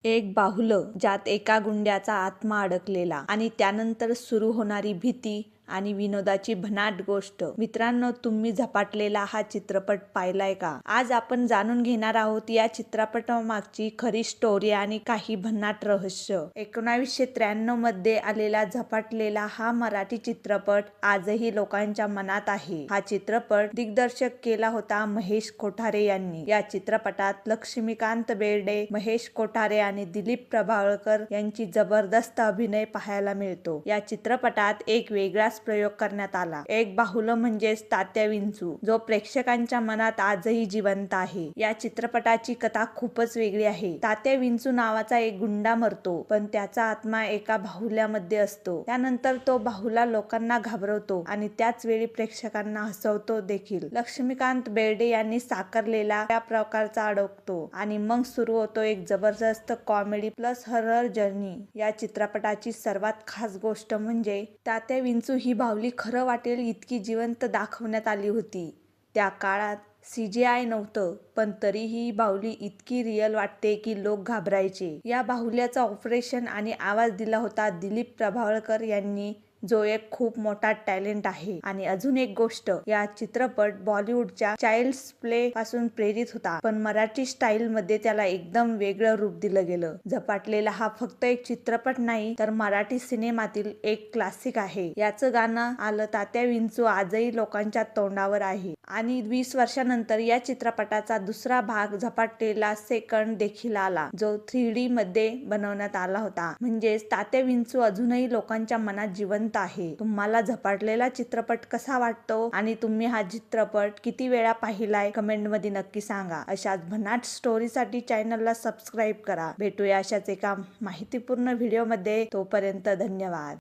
एक बाहुलं ज्यात एका गुंड्याचा आत्मा अडकलेला आणि त्यानंतर सुरू होणारी भीती आणि विनोदाची भन्नाट गोष्ट. मित्रांनो, तुम्ही झपाटलेला हा चित्रपट पाहिलाय का? आज आपण जाणून घेणार आहोत या चित्रपटामागची खरी स्टोरी आणि काही भन्नाट रहस्य. 1993 मध्ये आलेला झपाटलेला हा मराठी चित्रपट आजही लोकांच्या मनात आहे. हा चित्रपट दिग्दर्शक केला होता महेश कोठारे यांनी. या चित्रपटात लक्ष्मीकांत बेर्डे, महेश कोठारे आणि दिलीप प्रभावळकर यांची जबरदस्त अभिनय पाहायला मिळतो. या चित्रपटात एक वेगळाच प्रयोग करण्यात आला. एक बाहुलं म्हणजेच तात्या विंचू, जो प्रेक्षकांच्या मनात आजही जिवंत आहे. या चित्रपटाची कथा खूपच वेगळी आहे. तात्या विंचू नावाचा एक गुंडा मरतो, पण त्याचा आत्मा एका बाहुल्यामध्ये असतो. त्यानंतर तो बाहुला लोकांना घाबरवतो आणि त्याच वेळी प्रेक्षकांना हसवतो देखील. लक्ष्मीकांत बेर्डे यांनी साकारलेला त्या प्रकारचा अडकतो आणि मग सुरू होतो एक जबरदस्त कॉमेडी प्लस हॉरर जर्नी. या चित्रपटाची सर्वात खास गोष्ट म्हणजे तात्या विंचू ही बाहुली खरं वाटेल इतकी जिवंत दाखवण्यात आली होती. त्या काळात CGI नव्हतं, पण तरीही ही बाहुली इतकी रिअल वाटते की लोक घाबरायचे. या बाहुल्याचं ऑपरेशन आणि आवाज दिला होता दिलीप प्रभावळकर यांनी, जो एक खूप मोठा टॅलेंट आहे. आणि अजून एक गोष्ट, या चित्रपट बॉलिवूडच्या चाइल्ड्स प्ले पासून प्रेरित होता, पण मराठी स्टाईल मध्ये त्याला एकदम वेगळं रूप दिलं गेलं. झपाटलेला हा फक्त एक चित्रपट नाही, तर मराठी सिनेमातील एक क्लासिक आहे. याचं गाणं आलं तात्या विंचू आजही लोकांच्या तोंडावर आहे. आणि 20 वर्षानंतर या चित्रपटाचा दुसरा भाग झपाटलेला सेकंड देखील आला, जो 3D मध्ये बनवण्यात आला होता. म्हणजेच तात्या विंचू अजूनही लोकांच्या मनात जिवंत आहे. तुम्हाला झपाटलेला चित्रपट कसा वाटतो आणि तुम्ही हा चित्रपट किती वेळा पाहिलाय? कमेंट मध्ये नक्की सांगा. अशाच भन्नाट स्टोरीसाठी चॅनलला सबस्क्राईब करा. भेटूया अशाच एका माहितीपूर्ण व्हिडिओ मध्ये. तोपर्यंत धन्यवाद.